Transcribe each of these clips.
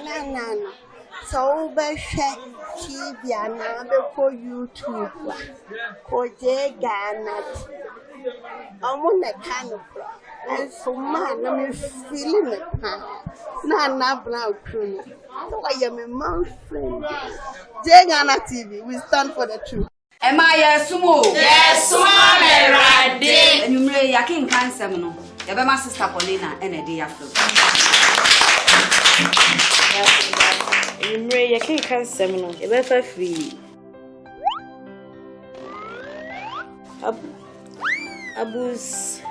no. So be share TV and for YouTube. Koje Ghana. I'm on the kind of and so man, I'm feeling it. Na brown crew. So I am a man friend. Ghana TV, we stand for the truth. Am I a sumo? Yes, Mama, right. And you may yakin cancer. You be my sister Paulina and a day after. You may yakin cancer. You be free.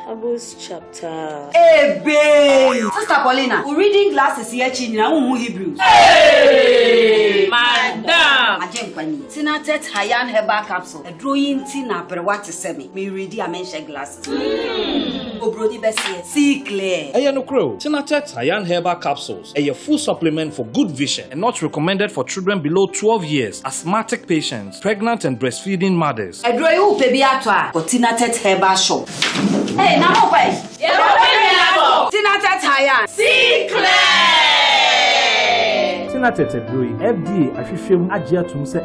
Abus chapter. Hey, babe! Sister Paulina, we reading glasses here, China, who Hebrews. Hey, madam! Ajenkwani, Tina Tet Hayan Herbal Capsule, a drawing Tina per what to send me. Me ready a mention glasses. Brody Bessie, see clear. Ayano Crow, Tina Tet Hayan Herbal Capsules, a full supplement for good vision and not recommended for children below 12 years, asthmatic patients, pregnant and breastfeeding mothers. A draw baby atwa, but Tina Tet Herbal Shop. Hey, now wait. Tina Tet Hayan. See clear. Tina Tet Brewing, FDA, I should show Ajia to say a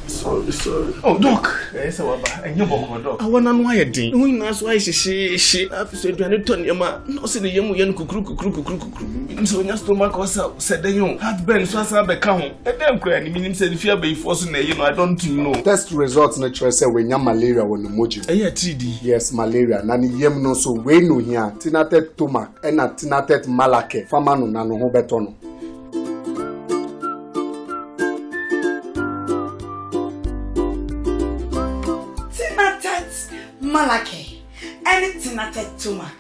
Sorry. Oh, Doc. Yes, and you walk, Doc. I want to know why you did. Who knows why she I've said, you turn your man. No, say the young kuku. So your stomach was out, said the young. Had been so as I become. A damn crying, meaning said if you be forcing a I don't know. Test results natural say when you malaria when the moji. TD. Yes, malaria. Nani yem no so we no here. Tina Tet Tomac and a Tina Tet Malake. Famano nano ho betono. Malake, anything at a tumac.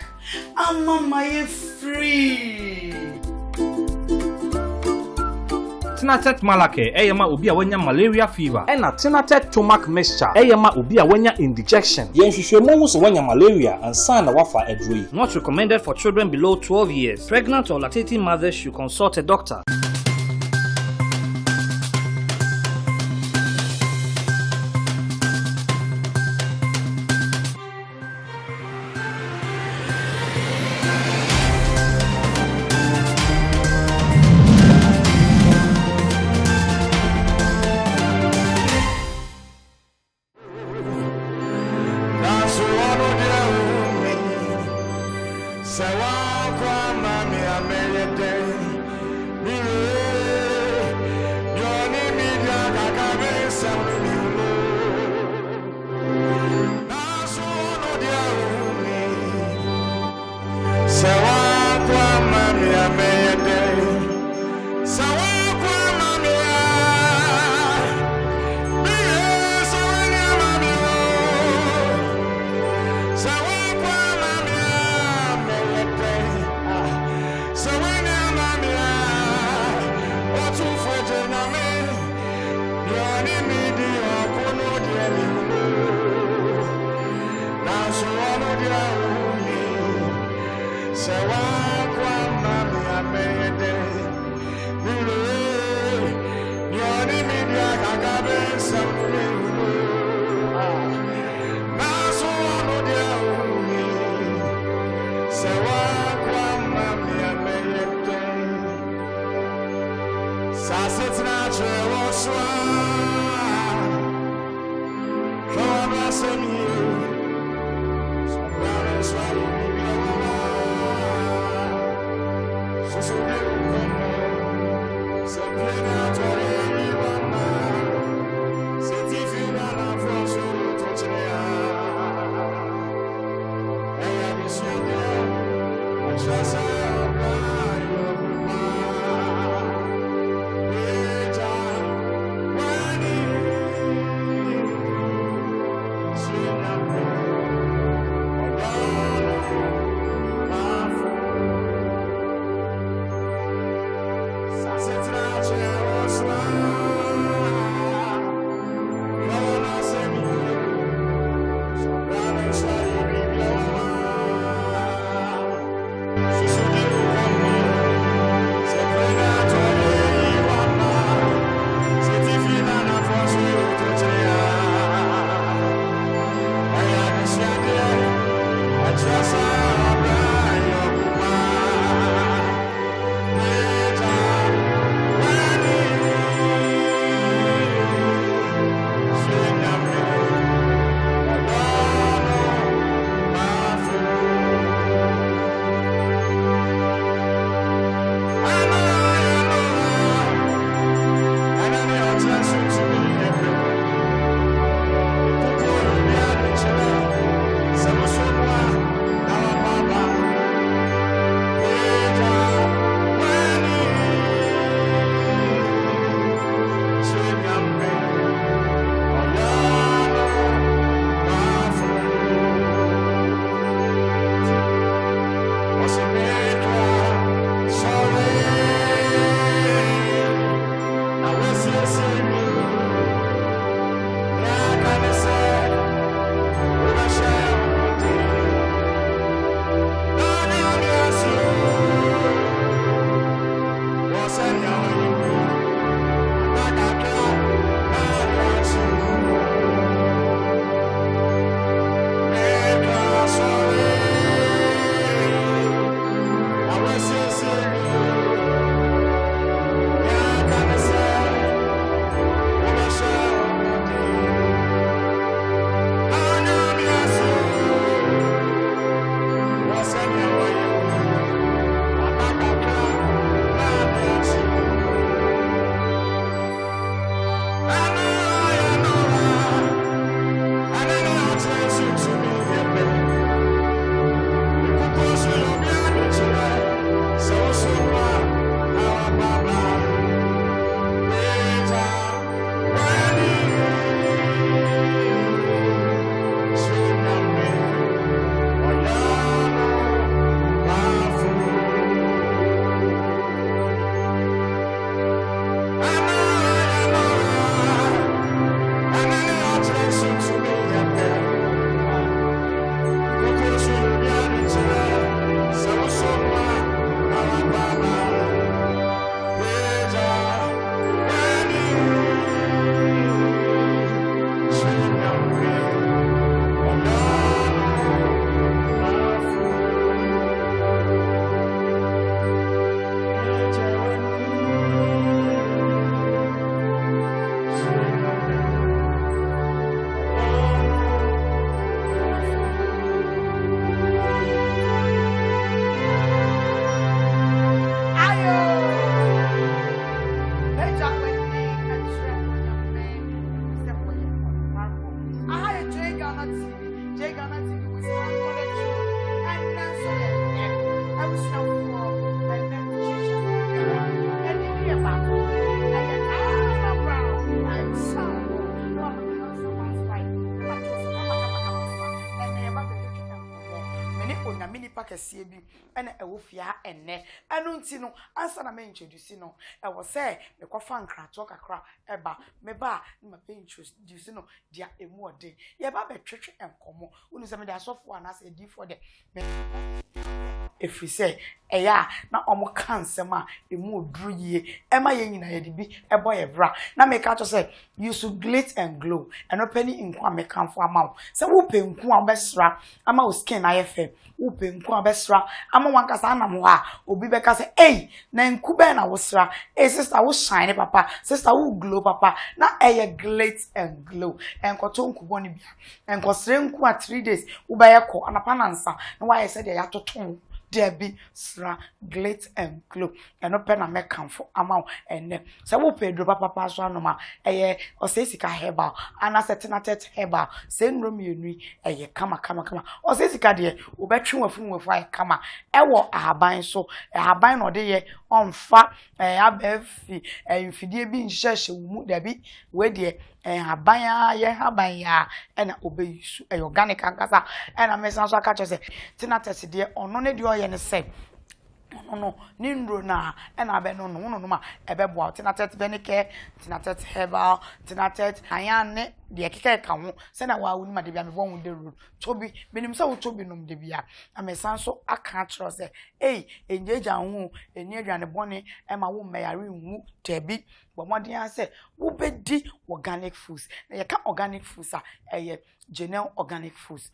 I'm on my free. Tina Tet Malake, Eyama Ubia Wenya malaria fever, and a Tina Tet Tomac mixture, Eyama Ubia Wenya indigestion. Yen Shishomo Wenya malaria and Sana Wafa Edri. Not recommended for children below 12 years. Pregnant or lactating mothers should consult a doctor. kɛseɛ bi ɛna ɛwɔ fia ɛnɛ ɛno nti no ansa na me introduce no ɛwɔ sɛ me kɔfa nkrato kakra ɛba me ba na me introduce no dia emu ɔden ye ba betwetwe enkomo unu sɛ me da asɔfo anase di for de efiri sɛ ɛya na ɔmo kansɛm a emu oduru yie ɛma yɛ nyina yɛ de bi ɛbɔ yɛ bra na me ka to sɛ you should glitz and glow ɛno pɛ ni nko a me kanfo ama wo sɛ wo pɛ nko a bɛsra ama wo skin ayɛ fɛ wo pɛ nko a bɛsra ama wankasa anam ho a obi bɛka sɛ ei na nku bɛ na wo sra ei sister wo shine papa sister wo glow papa na ɛyɛ glitz and glow ɛnkɔto nkubo ni bia ɛnkɔsre nko a 3 days wo bɛyɛ kɔ anapa nansa na wayɛ sɛ de ya toton Debbie sra glitz and glow eno pe na me kanfo ama ene se wo pedro papa so anoma eye o se sika herbal ana setinatet herbal se nrom yenu eye kama o se sika de wo betwe wafu aye kama ewo ahaban so ahaban no de ye onfa abafi mfidie bi nhyehyɛ wo mu Debbie we de haban ya haban ya ena obeyisu organic ankasa ena mesan so aka kyerɛ sɛ tinatet de ono ne de ɔyɛ ne sɛ no nindro na ena be no ma ebe bo tinatet benike tinatet herbal tinatet ayane de keke ka ho se na wa wuni ma de bia me bo hu de road tobi benim se wo tobi nom de bia amesan so aka kyerɛ sɛ enjeja ho eni aduane bone e ma wo mmeyare nwu tebi bo modern say wo bedi organic foods na ye ka organic foods a eye Genel organic foods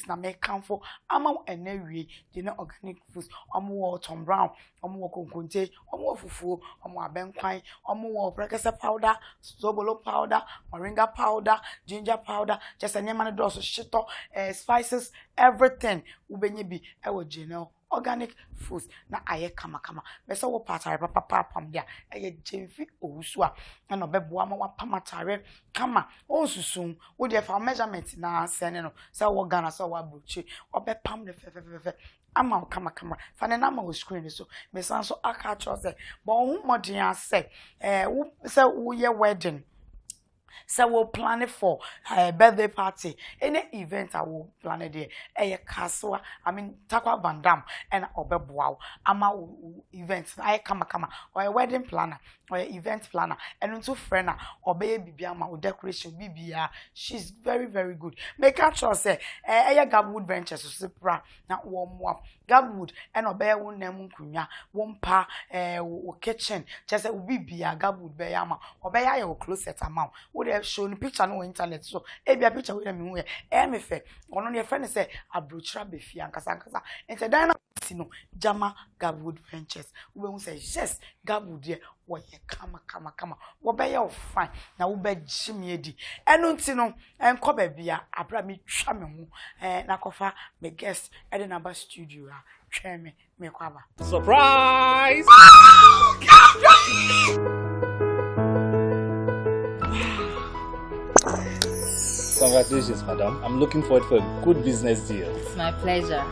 na me kanfo ama enawie Genel organic foods omo Tom Brown omo konkonte omo fufuo omo abenkwan omo prekese powder sobolo powder moringa powder ginger powder just any man do so shito spices everything ubenye bi e wo Genel organic foods na aye kama be so wo patare papa pam dia aye jemfi owusu a na obeboa ma wa pamatare kama onsusun wo de fa measurement na sene no so wo Ghana so wo abrochi obepam de fe ama kama fa ne na ma wo screen so me san so aka cho say but hu modern ase wo say wo ye wedding so we'll plan it for a birthday party. Any event I will plan it there. A castle, I mean, Takwa Van Dam and Obebuau. Ama events. I come or a wedding planner or an event planner. And into friend or baby biama or decoration BBA. She's very, very good. Make her sure say a Gabwood Ventures so supra not warm up. Gabwood and obey one name kunya one pa kitchen. Just a BBA Gabwood Bayama or bay your closet amount. Would have shown picture no internet so a picture with me where MFA one on your friend say abrochra befi ankasa ente dan na no Jama Gabwood Ventures we won say yes Gabwood there wo ye kama wo be ye fine na wo be jimi edi eno nti no enko ba bia abra me twa me ho na kofa me guest e de na ba studio a twa me kwaba Surprise! Congratulations, madam. I'm looking forward for a good business deal. It's my pleasure.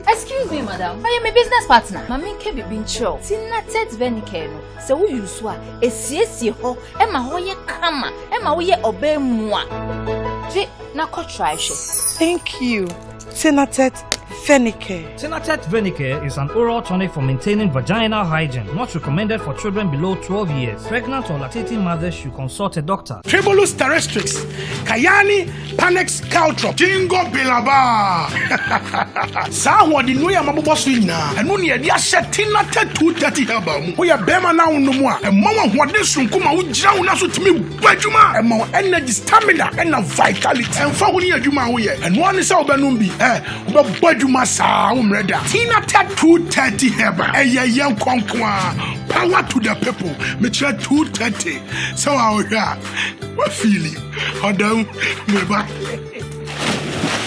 Excuse me, madam. I am a business partner. Mami ke bibin cho. Tinatet venike no. Se wo yusu a esiesie ho e ma ho ye kama, e ma wo ye obe mua. Je na ko try she. Thank you. Tinatet Venicare. Tinatet Venicare is an oral tonic for maintaining vaginal hygiene, not recommended for children below 12 years. Pregnant or lactating mothers should consult a doctor. Tribulus terrestrix, Kayani, Panex Caltrop, Jingo Bilaba. Sawa di nuya mabobosina, and when you are set Tinatet 230 album, we are Bema now no more, and Mama Wadisum Kuma would drown us with me, Bajuma, and more energy, stamina, and vitality, and Foguli Juma, and one is our Banumbi, but Bajuma. Reda. Tinatet 230 heba. Eye young konkwa. Power to the people. Metra 230. So our what feeling? Hold on, me back.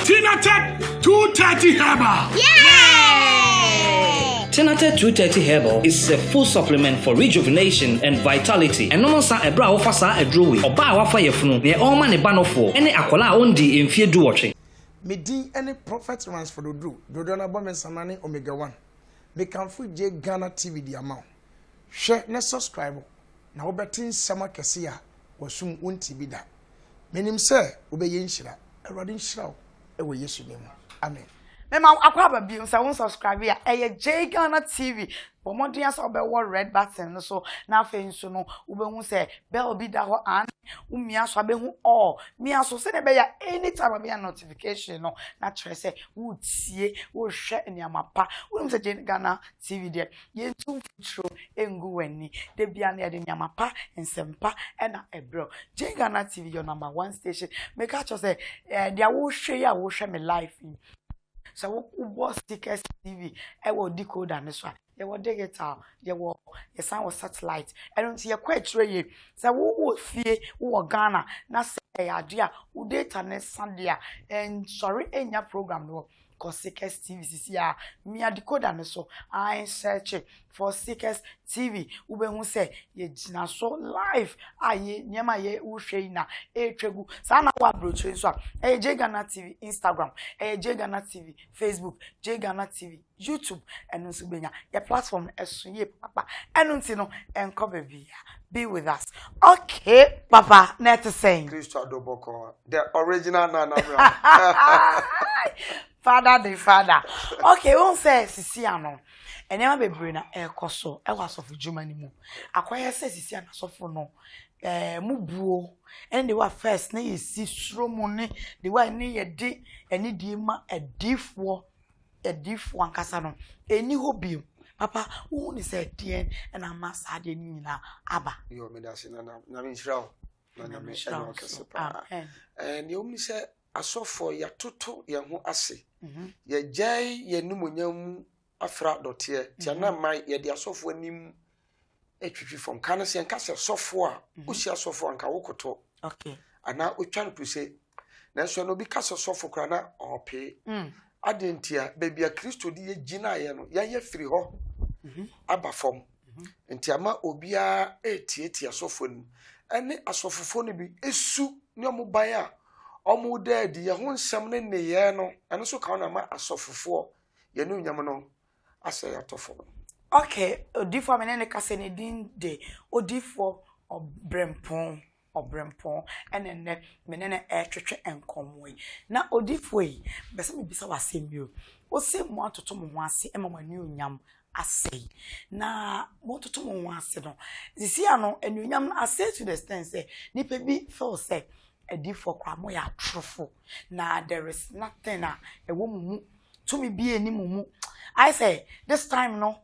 Tinatet 230 heba. Yeah! Tinatet 230 Herbal is a full supplement for rejuvenation and vitality. And no sa ebra ofa sa edrowi. Oba wafa yefunu. Ne oma ne banofo. Ene akola ondi emfie du watching. Medi any prophet runs for the do na bomb samani omega 1 me can fu je Ghana TV di amount share na subscribe na wo betin sama kese a wasum won TV da menim se wo be ye nhira Erode nhyira wo ewo Yesu name. Amen. Mema akwaba bi nsa won subscribe ya J Ghana TV. Bomodi asa obewo red button no so na afa nso no ubehu se bell bi da ho an umia so abehu all mia so se ne be ya anytime be notification no na kire se wo tie wo hwe eniamapa wonum se J Ghana TV de yentu futuro engu wani de bia na de eniamapa ensempa na ebro J Ghana TV your number 1 station make a cho se dia wo hwe ya wo hwe me live so wo stickers TV wo decoder ne so ye wo digital ye wo ye san wo satellite don't ye kwetire ye so wo fie wo Ghana na say adua wo data ne sandia and sorry enya program no cause Stickers TV sisia me decoder ne so I search for Stickers TV ubehu say ye gina so live aye nyema ye uhwe na etwegu sana wa broche so J Ghana TV Instagram J Ghana TV Facebook J Ghana TV YouTube enu so benya ye platform esu ye papa enu nti no enko be with us. Okay, papa, net saying Christo Adoboko, the original Nana. Father the father. Okay, won't say Sisiano. And never be brainer air coso, I was of Germany mo. Acquire says Sisiana so for no. Mubuo, and they were first, nay, see, slow money, they were near a day, and it dima a deep one casano, a new hobby. Papa, who is a DN and a mass had in Abba. You medicine and Namin Shroud. And you only say, I saw for your tutu, young assay. Ye jay, ye numunyum afra dot here, Tiana my ye dear software nim a tree from Canasi and Castle software, Usia software and Kawokoto. Okay. And now we try to say, Nancy no be castle software crana or pay. I didn't hear baby a Christo di Gina yano, ya free ho. Abba form. Ntiama obia etieti asofonu. Ene asofofonu bi esu ni omubaya. Omu dead ye ho nsam ne ne ye no. Eno so ka na ma asofofo ye no nyam no asa ya tofo. Okay, odifo me ne kase ne din de odifo obrempon ene menene twetwe enkomwe na odifo yi bese me bisa wasem yo o se mo atoto mo ho ase e mama ni onyam ase na mo toto mo ho ase no sisi ano enuonyam ase to the extent say nipa bi feel say edifo kwa mo ya trofo na there is nothing na ewo mumu to me bi eni mumu I say this time no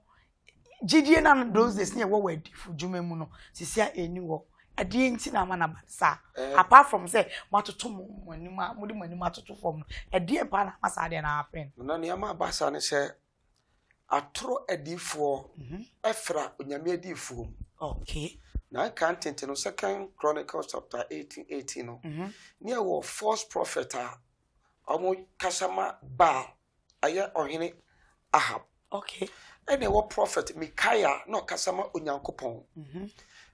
gidie na those days ne wo edifo djuma mu no sisi a eni wo ade nti na ma na sa apart from say matoto mo anima mo di mo anima atoto form ade pa na masa ade na happen na ne ama basa ne se atro edifo efra onyame edifo. Okay. Na content no 2 Chronicles chapter 18 no near wo false prophet omo kasama ba aye ohene Ahab. Okay. Ene wo prophet Micaiah no kasama onyankopon.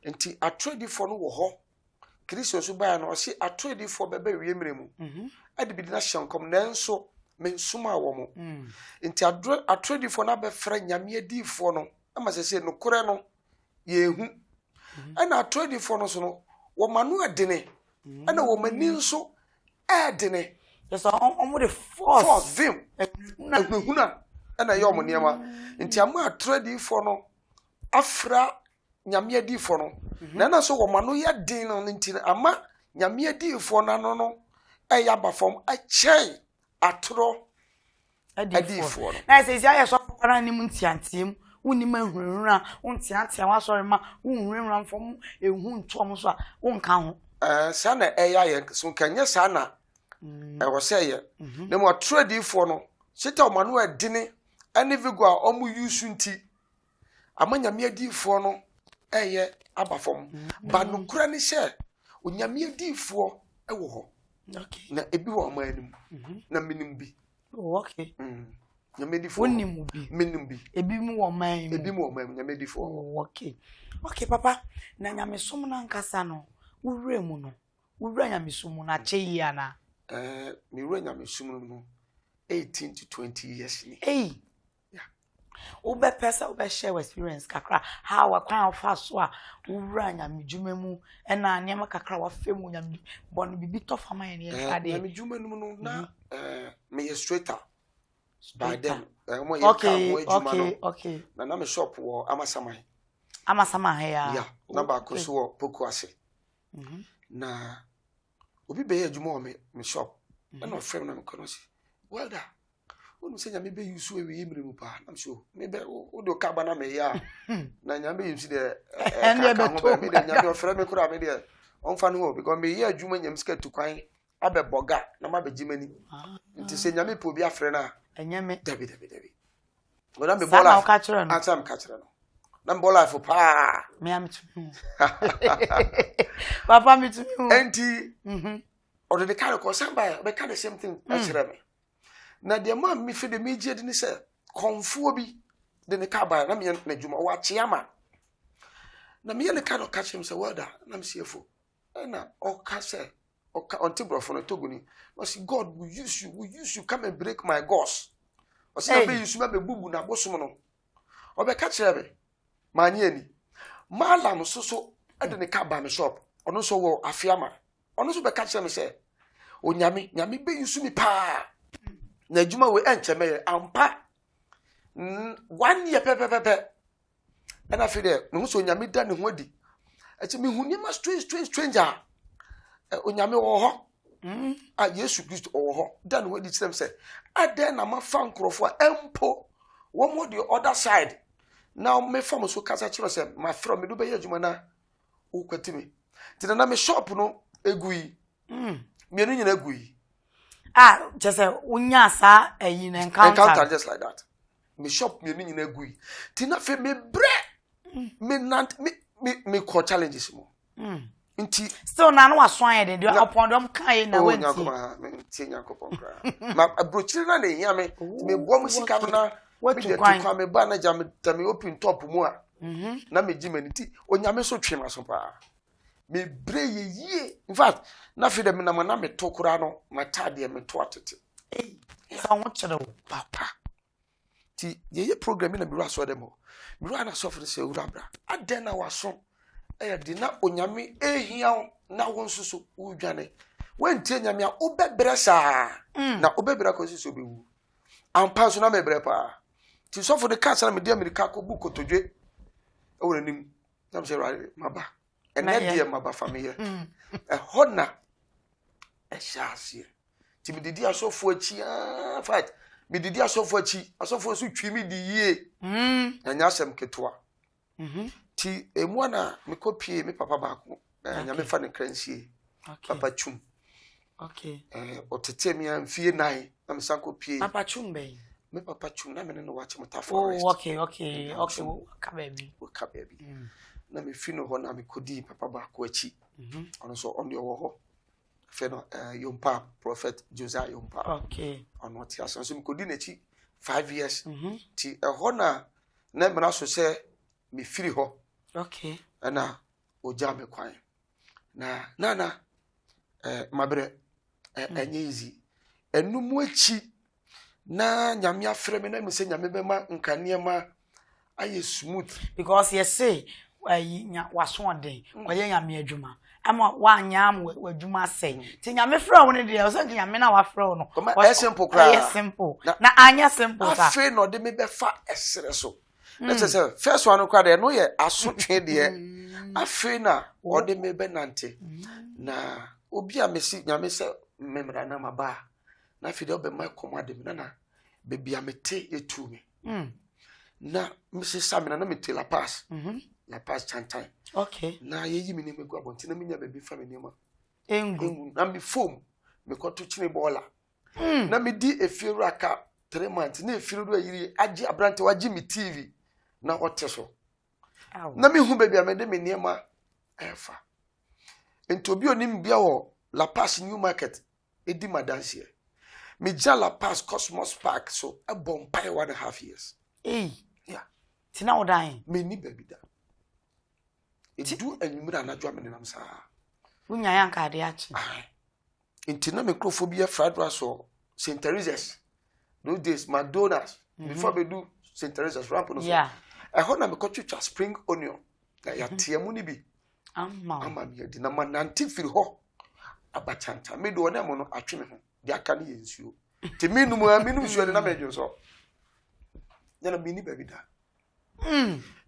Nti atredifo no wo ho Kristo so ba na o se atredifo bebe wiemremu ade bi na hyankom nanso mensuma wo mo nti atredifo na be fra nyame adifo no ama se no kore no yehu ana atredifo no so no wo manu adene ana wo mani nso adene so omo the force vim ehuna ana yom niema nti ama atredifo no afra nyame adifo no na so wo manu ya din no nti ama nyame adifo na no eya ba fom a chei atro adifo no na say ya so para ni muntiantem woni mahurura untiatia wa sorry ma unhurura fom ehu ntom so a wonka ho sana eya ye so kanye sana wo say ye na mo atro adifo no sita o manu adine ani vigo a omu yusu nti ama nyame adifo no eye abafom ba no kura ni she onyame adifo ewo ho. Okay. Na ebi wo amanim na minim bi. Okay. Nyame adifo wonimu bi minim bi ebi mu wo man nyame adifo. Okay. Okay papa na nyame som na nkasa no wure mu no wure nyame som na cheyi ana mi wure nyame som no 18 to 20 years ni. Hey. ube pesa ube share experience kakra how akwan fa so a wura nyame dwuma mu na niam kakra wa fem nyame bon bibi to fa man ne ade nyame dwuma nu no na me straighter by then okay na me shop wo amasamai ya na ba ko so wo poku ase na obi be adwuma o me shop na ofrem na me kono si well da wonu se nyame be yusu ewe yimre mu pa na so me be wo do ka ba na me ya na nyame yusu de me de nyame ofrem me kura me de onfa no because me ya adwuma nyam ska tukwan abeboga na ma begimani nti se nyame po bi afre na enyame dabi wona me bola atam ka kire no na me bola fo pa me am tu papa me tu enti or the kind of concern by be kind the same thing kire me na de ma me fe de me gye de ni se konfuo bi de ne ka ba na me na dwuma wa chiama na me ne ka no ka chem se welda na me siefo na o ka se on table for no toguni o say God will use you come and break my gods o say be use me bubu na bosom no o be ka kire be manye ani malam so de ne ka ba me shop ono so wo afiama ono so be ka kire me say onyame be use me pa na adwuma we enche me ampa 1 year pepepepe na fi de me so onyame da ne ho adi eche me hu ma stranger onyame wo ho Yesu Kristo wo ho da ne ho adi kirem se ade na ma fa nkrofo a empo wo mo the other side now me fam so kasa kiro se ma from me do be adwuma na wo kwatimi tina na me shop no egui me no nyina egui just unya sa eyin encounter just like that me shop me no nyina egui tina fe me bre me nant me ko challenges mo nti still na no aswan de upon them kan na wenti me tinya ko ponkra ma abrochire na ne hia me bo mu sika na me de kwa me ba na jam me open top mu a na me gimani ti onyame so twe ma so pa me bre ye in fact na fi de me na me to kura no ma tade me to atete so won chere papa ti ye program na bi ru aso dem mi ru ana so for se urabra aden na waso di na onyame ehia na wonsusu udwane wentie nyame a obebre saa na obebre ko sisi obewu ampa so na mebre pa ti so for the cast na me di america ko bu kotodwe ewure nim na me rale maba ene die maba family hona shasi ti me didi asofo achi fight me didi asofo achi asofo so twimi di yie na nyasem ketwa ti emuana me kopie me papa baako nyame fa ne kransie papa chum otete mi amfie nai na me san kopie papa chum be me papa chum na me no wache mota forest okay ka baby na me fi no ho na me kodi papa baako achi ono so on de wo fe no yompa prophet Josiah yompa ono ti aso so me kodi na chi 5 years ti ho na me na so se me firi ho ana oja me kwan na mabre enye easy enumu achi na nyame afre me na me se nyame be ma nkane ma aye smooth because you say waso oden oye nyame adwuma ama wanyam wadwuma sei ti nyame frɛ wo ne de o so nyame na wafrɛ wo no simple kra simple na anya simple ta afi no de me be fa esere so let's say first one kwa de no ye asotwe de afi na o de me be nante na obi a mesi nyame se memra na maba na fi de obe my command me na baby amete etu me na mesi samina na mete la pass chantan na yeyi me ne megu abonti na menya baby fa me nema engu na me foam me koto chine bola na me di efiru aka 3 months na efiru do yiri agi abrante wagi me TV na oteso na me hu baby amede me nema efa enti obi onim bia wo La Paz New Market edi madansie me ja La Paz Cosmos Park so a bompai 1.5 years yeah tina odan me ni baby da edu anwumira na dwa me nam sa unya yanka ade achi enti na me crofobia fried rice so St. Teresa's those days McDonald's before we do St. Teresa's ramp no so yeah I hope na me kotwitwa spring onion na ya tiamu ni bi ama me di na manante firi ho abachanta me do na mo no atwe me ho de aka ne yensuo te me numu nsuo de na me dwo so na me ni baby da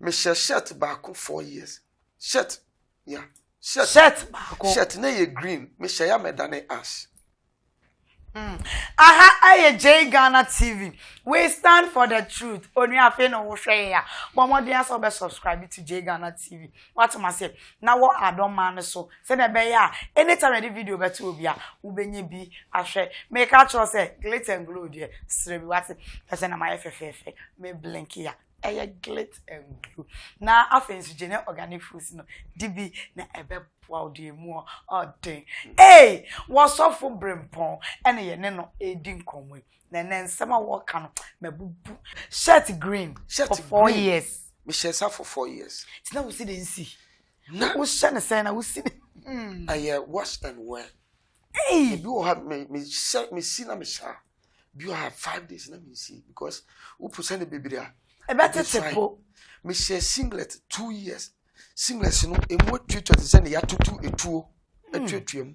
me shirt back 4 years shirt yeah shirt back shirt na ye green me share me dane ash aha aye J Ghana TV we stand for the truth onu afi no wo hwe ya bomodi aso be subscribe to J Ghana TV what ma say na wo adom man so say na be ya anytime the video beto obi a wo benye bi ahwe make a cho say glitter and glow there srebi what say na my ffff me blink ya eye glit and glue na afensu gene organic foods no dibi na ebe poa de mu odin was so for brempon ene ye ne no edi nkomwe na nsema wo ka no mabubu shirt green for 4 years me share for 4 years it's now we see the nsi na wo share say na wo see I wash and wear you have me see na me sha you have 5 days na me see because who present the baby there better tepo me share singlet 2 years singlet no emu tutu say na ya tutu etuo atuatuam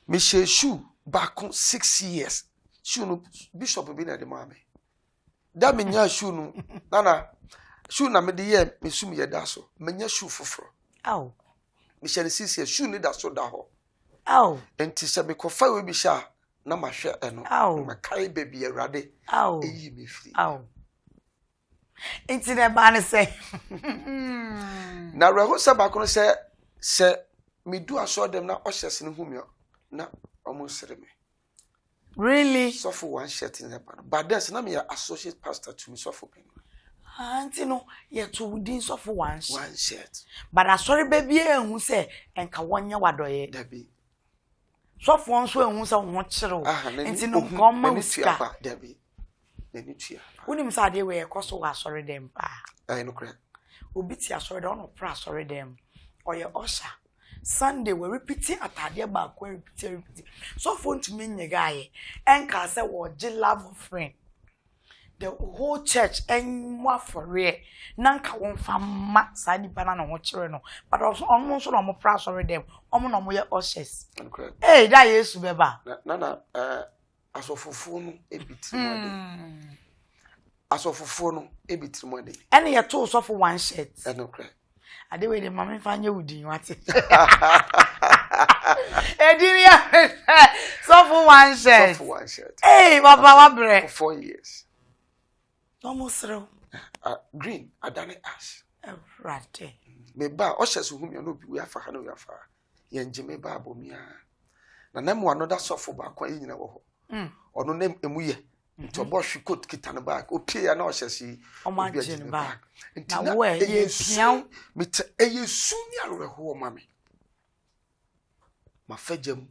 me share shoe back 6 years shoe no bishop bi na de mame da me nya shoe no na shoe na me de ye me sum ye da so me nya shoe foforo aw me share 6 years shoe ni da so da ho aw enti se me kofa we bi sha na ma hwe eno ma kai baby awrade eyi me firi aw enti na ba ne say na reho se ba kono se me do aso dem na ohyese ne humio na almost sere me really so for one shirt in the but then na me associate pastor to me so for me auntie no ye to within so for one shirt but sorry baby ehun say enka wonye wadoye dabi so for nso ehun say won kire enti no komma uska dabi na ni tua unim say ade we ekoso wa sorry dem pa ai no kra obi ti asori dem no pra sorry dem oye osha Sunday we repeating atade ba ko repeat so for ntumi nyegaye enka say wo je love friend the whole church enwa for it nanka won fama sa ni bana no kire no but on so no mo pra sorry dem omo no mo ye oshes da yesu beba na asofufu no ebitimode asofufu no ebitimode ene ye to so for one shirt eno kra ade we de mama fanye wudin wate ediria so for one shirt baba wa bre for 4 years almost green adane ash right me ba o hye so humia no bi we afa ha no we afa ye nje me ba abomia na nam another sofo ba kwa nyina wo ho ono nem emuye to bo hwikot kita no ba opie ya na o hye si o ma jin ba na wo ye pian mit eyesu ni areho ma me ma fagem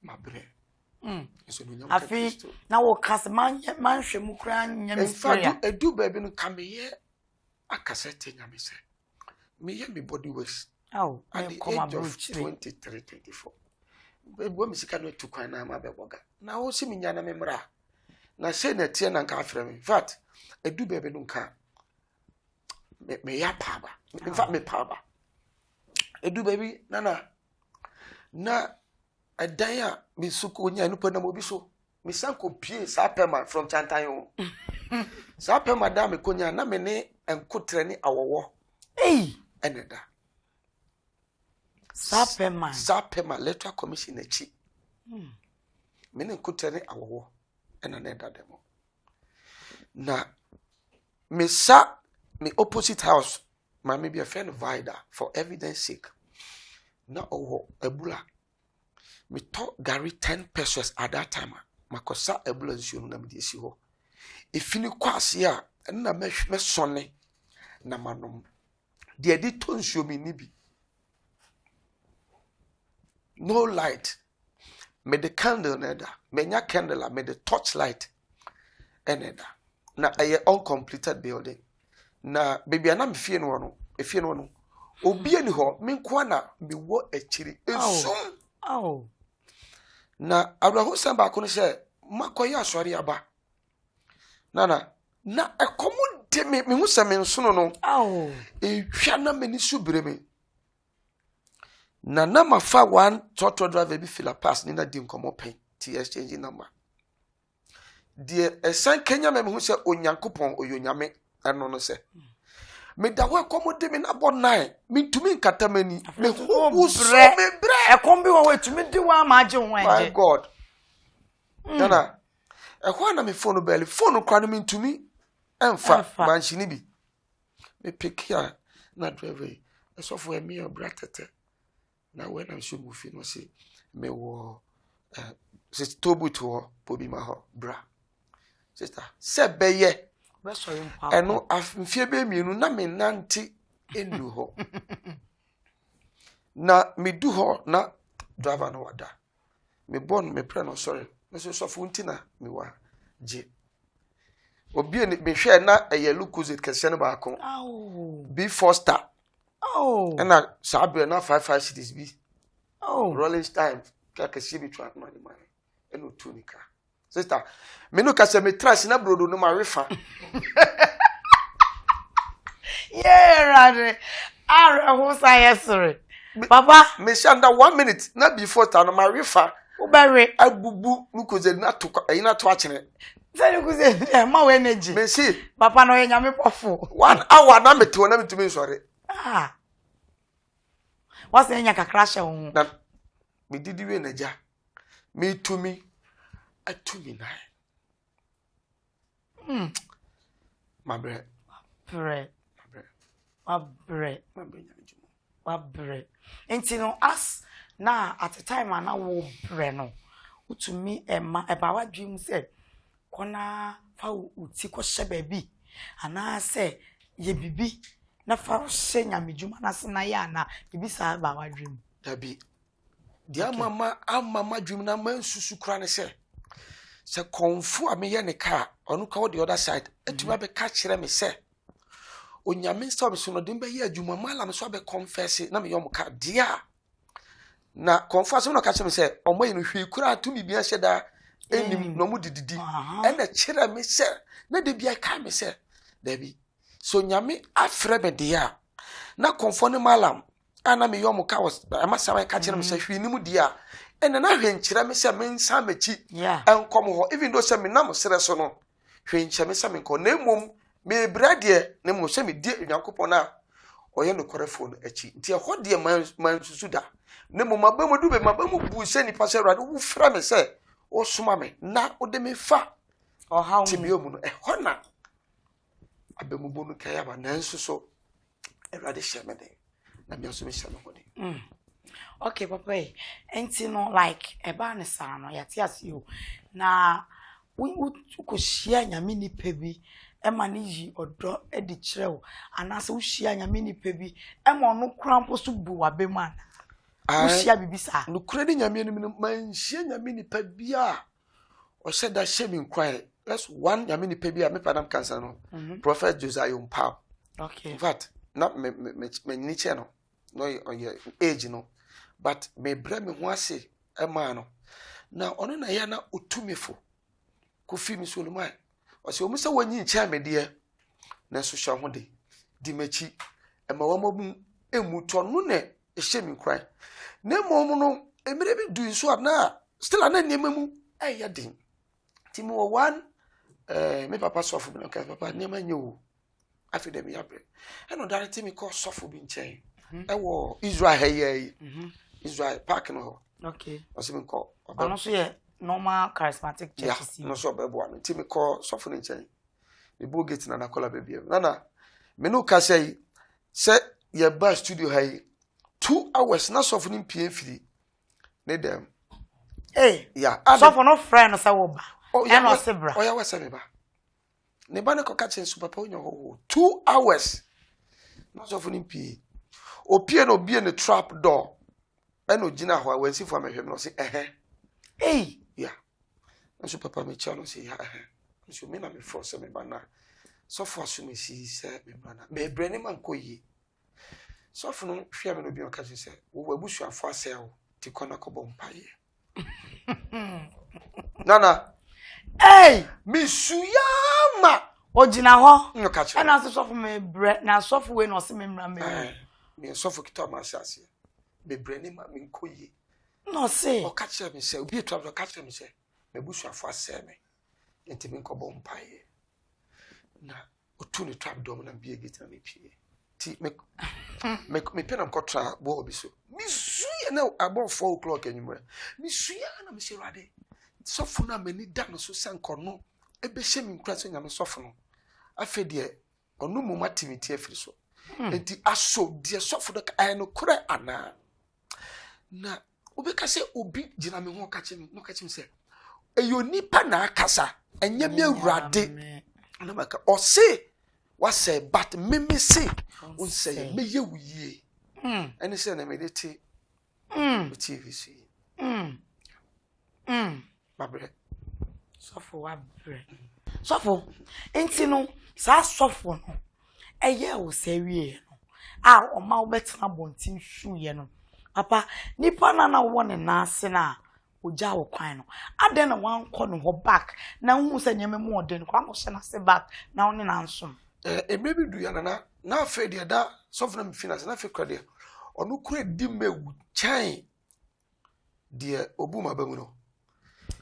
ma bre afi na wo kas man hwemu kra nyame sprayer edu baby no kameye akasete nyame se me ye me body waste at the age of 23 24 baby me sika no tukwan na ma beboga na wo si minya na me mra na se na tie na nka afre me in fact edu baby no nka me ya paba in fact me paba edu baby na adaya me suko nya no pa na mo bi so me sanko pie sa pema from Chantayo sa pema da me konya na me ne enkotre ni awowo eneda sa pema electoral commission echi me ne enkotre ni awowo ena na da demo na me sa me opposite house ma me be a friend vida for evidence sake na owo ebula me talk Gary 10 pesos at that time. Makosa ambulance you na me desi ho. Efini kwase a na me sone na manom. De edi tonsuo me ni bi. No light. Me the candle neda. Me nya candle me the torch light eneda. Na aye uncompleted building. Na baby ana me fie no efie no obi ani ho me nko na me wo akiri esum na abraho samba ko no se makoya asori aba Nana na ekomo de me hu se me nsono no ehwa na mani subre me na mafa one toto driver bi fila pass ni na di nkomo pen ti exchange number de esan Kenya me hu se onyankopon oyonyame eno no se me da ho ekomo de me na bo nine me tumi nkata mani me hu so me bre ekom bi wo wetumi di wa ma age ho my god Nana ehwa na me phone bell phone kwa no me ntumi emfa banshini bi me pikia na driver esofo emi obratete na when I'm sure mufi no say me wo se tobu to bobi ma ho bra sister se beye be so yin pa eno afie be mienu na me nante enu ho na me du ho na driver no wada me bon me pre no sorry me so sofo ntina me wa je obi ni me hwe na yellow cruiser kese no ba ko B4 star na sabe na 55 cities bi rolling time kese bi twa money eno tunika sister me no kase me trash na brodo no ma refa rade are ho sayesere papa me shanda 1 minute na before ta no ma refa ubere abubu nukoze na to ina to akene say nukoze ma we energy me see papa no nyame pofo 1 hour na mete na metumi sore what's enya kakra hye wo na me didi we naja me tumi atumi na mabre enti no as na at the time na wo bre no utumi ema eba wadwim se kona fa uti ko hye ba bi ana se ye bibi na fa hye nyamedwuma na se na ya na bibi sa ba wadwim dabi dia mama dwum na man susu kura ne se konfu ameye ne ka onu ka the other side etuma be ka kire me se onyame sta so no dem be ye adwuma mala me so be confess na me yom ka dia na konfu aso no ka kire me se omoye no hwi kura atumi bia hye da enim no mu dididi e na kire me se na de bia ka me se dabi so nyame afre be dia na konfu ne malam ana me yom ka was amasawa ka kire me se hwi nimu dia ena na hwenkyira me se men sa machi enkom ho even though se me nam sere so no hwenkyira me se me ko na mom me brade ne mo se me die nyankopon na oye no korefo no achi nti ho de man susu da ne mom abamu dube mabamu bu se ni pase rade wo fra me se o soma me na o de me fa o ha ti bi omu no ho na abamu bonu kaya ba na nso so erade hye me de na me so me hye no ho de okay papa enti no like eba ne sa no yate asio na wo hia nyame ni pebi ema ne yi odo edi kirewo anase wo hia nyame ni pebi ema ono krampo so bu wabema wo hia bibisa no kura ni nyame ni man hia nyame ni pebi a o se da hye mi nkwan that's one nyame ni pebi a me padam cancer no prophet Josiah Umpa okay in fact na me ni che no no age no but me bra me ho ase ema no na ono na ya na otumefo KOFI mi so no mai o se o musa wanyi ncha me de na so hwa ho de di machi ema wa mabu emuto no ne ehye mi kran na mom no emire bi du so na still na niamamu ya din ti mo one me papa sofu bi na ka papa niama nyewu afi de mi abre eno direct mi ko sofu bi nchen ewo Israel hayi Israel park no okay osi ko ono so ye normal charismatic church see no so bebo an ti me ko sofu ni nchen me bo gate na kola baby na me no ka say se ye ba studio hayi 2 hours na sofu ni pie firi ne dem yeah sofu no friend say wo ba e no se bra ya wasa me ba ne ba ne ko ka chen super pa onyo ho 2 hours na sofu ni pie opie no bie ne trap door eno gina ho wansi fo amehwem no se yeah nso papa me cha no se ya nso me na me force me bana so for so me si se me bana me brane man koyi so for no hwia me no bi o ka se wo abusu afo ase wo ti kona ko bompaye nana Hey, misuyama ojina ho. No catch. And as sofo me bre na sofo we no se me mra me. Me sofo kita ma asase. Me bre ni ma me nkoyi. No say. O catch me say obi etu abro catch me say me busuafo ase me. Enti me nkobo mpaye. Na otu ni trap dom na bie gita me pie. Ti me pena nkotra bo obi so. Misuya na about 4 o'clock anymore. Misuya na me se rade. Sofo na me ni da no so sankono. Ebe hye me nkura so nyame sofo no. Afa de onu mu matimiti afiri so. Enti aso de sofo de ka no kura ana. Na obeka se obi gina me ho ka chemi no ka chemi se eyo nipa na akasa enye me awurade na maka o se wase but meme se on say me ye wuye ene se na me de ti TVC babre sofo wa bre sofo enti no sa sofo no eye wo se wie no a o ma wo betena bontin hwuye no papa nipa na wo ne na ase na oja wo kwan no aden na wan kɔ no ho back na hu se nyame mu ɔden kwa no hye na se back na wo ne na nsom emre bi du ya na afa de da sofo na me finance na afa kwa de onu kura di mewu chan de obuma bamu no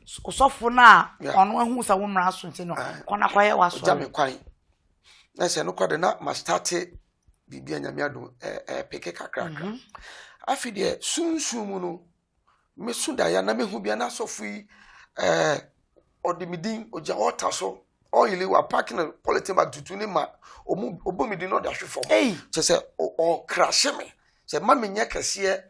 sofo na ɔno hu se wo mra so nti no kɔna kwaye wa so jame kwan na se no kwa de na ma start bibia nyame adom peke kakra afi de sunsun no me sunda ya na me hu bia na sofui odimidin oja ota so oil wa parking politin bag tutu ni ma obomidin no da hwefom che se o crash me se ma me nya kase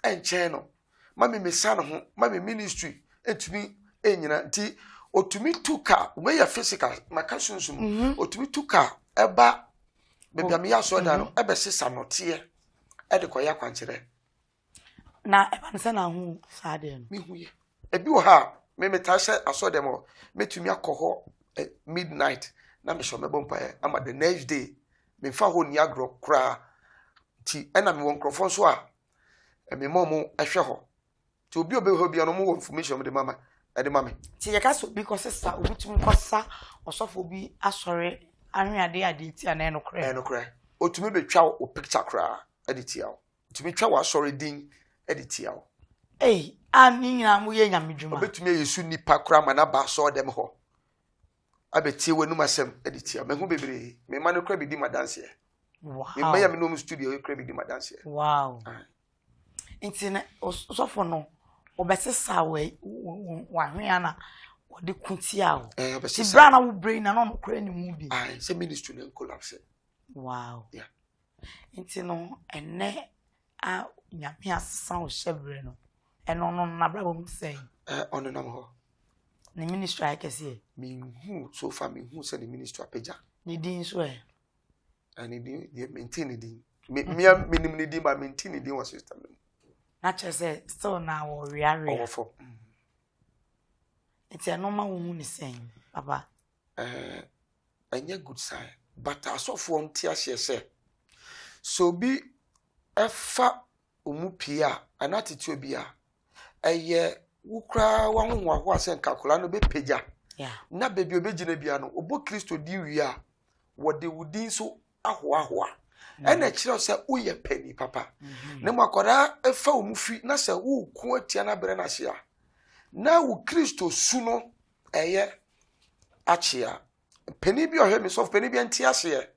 enchen no ma me mesa no ho ma me ministry etumi enyina nti otumi tuka we ya physical maka sunsun otumi tuka eba bebia me ya so da no ebe sesa note e de koya kwankere na ebanse na hu saade mi huye ebi wo ha me metashe asode mo metumi akoho midnight na me show me bompa ama the next day me fa ho ni agro kra ti ena me won krofon so a me momo ehwe ho ti obi ho bia no mo information me de mama e de mama ti ye ka so because sister obi tumi kosa osofo bi asore anwe ade ti ana eno kra otumi betwa o picture kra ade ti awo tumi twa wa asore din ade awo ani nyina mo ye nyamedwuma obetumi yesu nipa kra ma na ba so dem ho abeti wenu masem ade awo me hu bebre me ma no kra bi di madanse wow me ma ya me no studio e kra bi di madanse wow intina osofo no obesesa we wahwe ana wode kuntia wo ti bra na wo brain na no kra ni mu bi se ministry na collapse wow yeah intino enne a nyame asesa o shebre no eno no na bra bo say ono nam ho ni ministry akese mi hu so far mi hu se ni ministry apeja ni din so ani din maintain din minim ni din ba maintain din wa system na chese still na wo riare ofo enti eno ma wo hu ni sen papa anya good sign but asofo ntia hye so bi efa omupia anatiti obia eye wukra wanhu ho asen kakula no be peja na bebi obegina bia no obo Kristo di wi a wode wudin so ahoa ena kire se uye pani papa ne makoda efa omufi na se wo ku atia na bere na hye a na wo Kristo su no eye achia pani bi ohwe mi so pani bi antia hye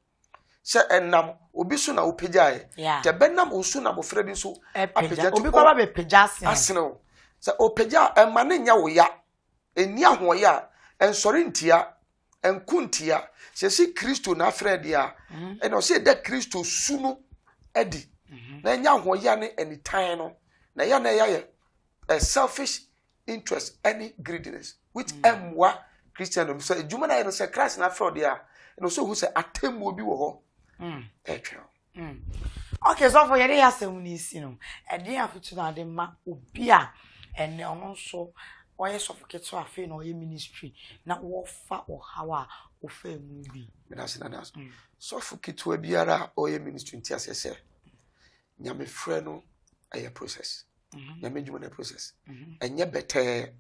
se enam obi so na opejae te benam osu na bofra bi so apeja obi kwa ba be peja asene se opeja emane nya wo ya eni ahoya ensori ntia enkuntia se si Kristo na afrede a eno se de Kristo su no edi na nya ahoya ne anytime no na ya ye a selfish interest any greediness which emwa Christian so ejuma na ye se Christ na afrede a eno so hu se atemu obi wo ho okay so for yere yasem ni isi no ede afutu na de ma obi a ene ono so oye suffocato afi na oye ministry na wo fa ohawa ofa mu bi na suffocato biara oye ministry nti asese nyame frɛ no aye process nyame dwuma na process enye bete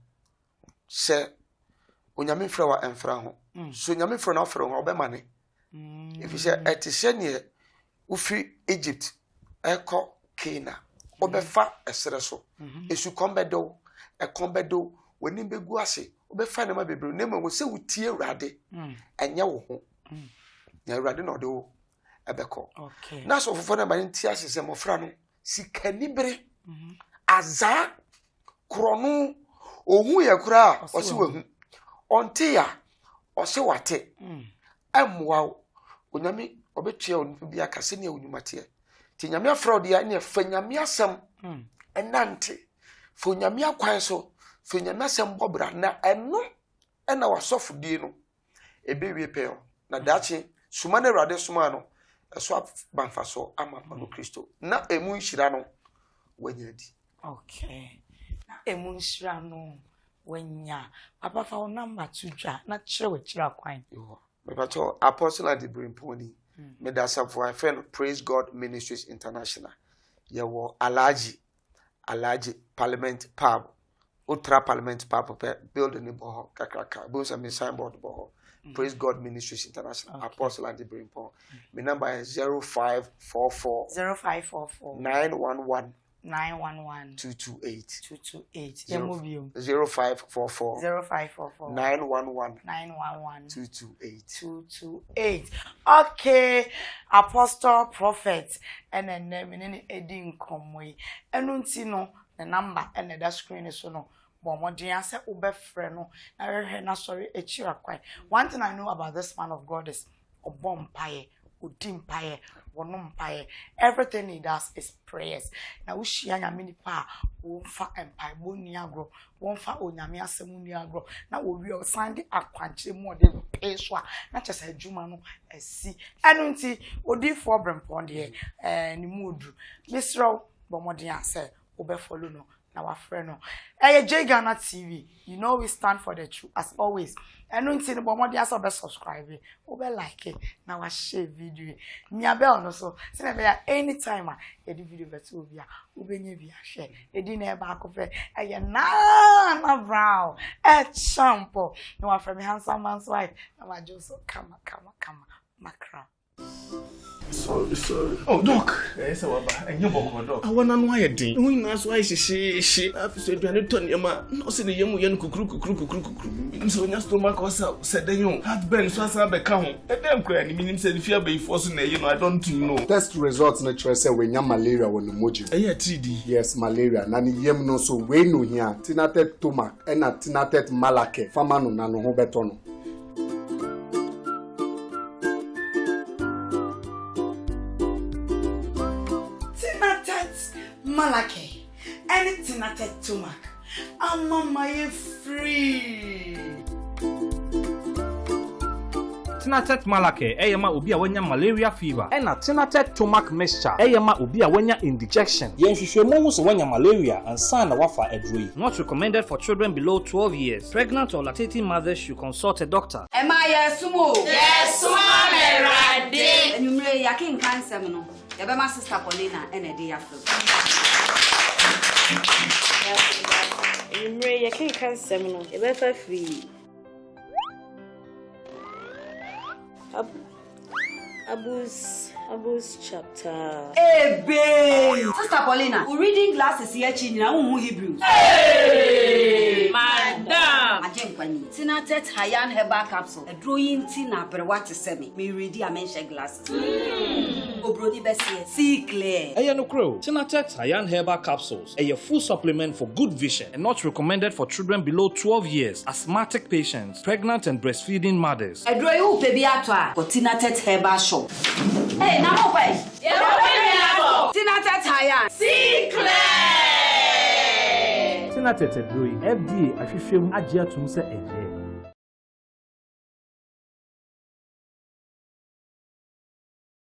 se onyame frɛ wa emfra ho so onyame frɛ na frɛ ho obema ne if you say etihye ne ufi Egypt eko Kina obefa esere so esu kombedo e kombedo wani begu ase obefa ne ma bebre ne ma wo se wutie Awurade enye wo ho ya Awurade na ode ebeko na so fofo na ma nti asese mofra no sikanibere aza krono ohu ye kura osi wahu onte ya osi wate amwa onyame obetua onipa bi akase ne onyumate ti nyame afra ode ya ne fa nyame asem enante fa nyame akwan so fa nyame asem bobra na eno ena wasofudie no ebewie peo na dachi suma na Awurade suma no eso banfa so amapa no Kristo na emu nhira no wanyadi na emu nhira no wanya papa fa number 2 na kire we kire akwan me pato apostle and brimponi me da for my friend Praise God Ministries International yewo alaji parliament pub ultra parliament pub building ni boho kakraka bo some signboard boho Praise God Ministries International apostle and brimpon my number is 0544 911 228 0544 911 228 okay apostle prophet and then edin komwe enu nti no the number and the screen so no bomodin ase obefre no na hwehwe na sorry echira kwai. One thing I know about this man of God is obompaye odimpaye wonompaye everything he does is prayers na wuhia nyame nipa wonfa empire boni agro wonfa onyame asemu ni agro na wowi o sande akwanche mu ode peso a na chese adwuma no asi enu nti odi for brempon de ni mudu misro bomodin ase obefollow no na wa friend no Ghana TV, you know we stand for the truth as always. And no nti no bomodi asa be subscribe, obe like it, na wa share video. Nya bell no so, say na be anytime e di video beto obi a, obenye bi a share. E di na e ba akofre, e na brown, e shampoo. No wa from handsome man's wife, na ma just kama makra. Sorry. Oh, doc. Yes, and you walk, doc. I want to know your day. We know why she. I've said, you turn your man. No, see the young cook. So, your stomach was out. Said the young. Had been so as I become. A damn cranny, meaning said if you are forcing a, I don't know. Test results natural say when you malaria when the moji. TD. Yes, malaria. Nani yem no so we no here. Tinatet tomac and a tinatet malake. Famano nano hobetono. Malake, anything at Tumac. I'm my free. Tinatet malake eyema obi a wanya malaria fever ena tinatet tomac mixture eyema obi a wanya indigestion yenhwehwemu hu so wanya malaria ansa na wafa adroi. Not recommended for children below 12 years. Pregnant or lactating mothers should consult a doctor. Ema yesumo merade enumre yakin kansem no yebe ma sister Paulina ene de yafro. Enumre yakin kansem no yebe fa free. Abus chapter. Hey, babe! Sister Paulina, we're reading glasses here, China, Hebrews. Hey, madam! Tinatet Hayan Herbal Capsule. A drawing Tina, but what to send me ready, I mention glasses. Obroni Bessie, see clear. Ayano Crow, Tinatet Hayan Herbal Capsules, a full supplement for good vision and not recommended for children below 12 years, asthmatic patients, pregnant and breastfeeding mothers. A draw baby atwa, or Tinatet Herbal Shop. Hey, now wait. Tinatet Hayan, see clear. Tinatet Edroi, FDA, Ashishim, Ajia Tumse,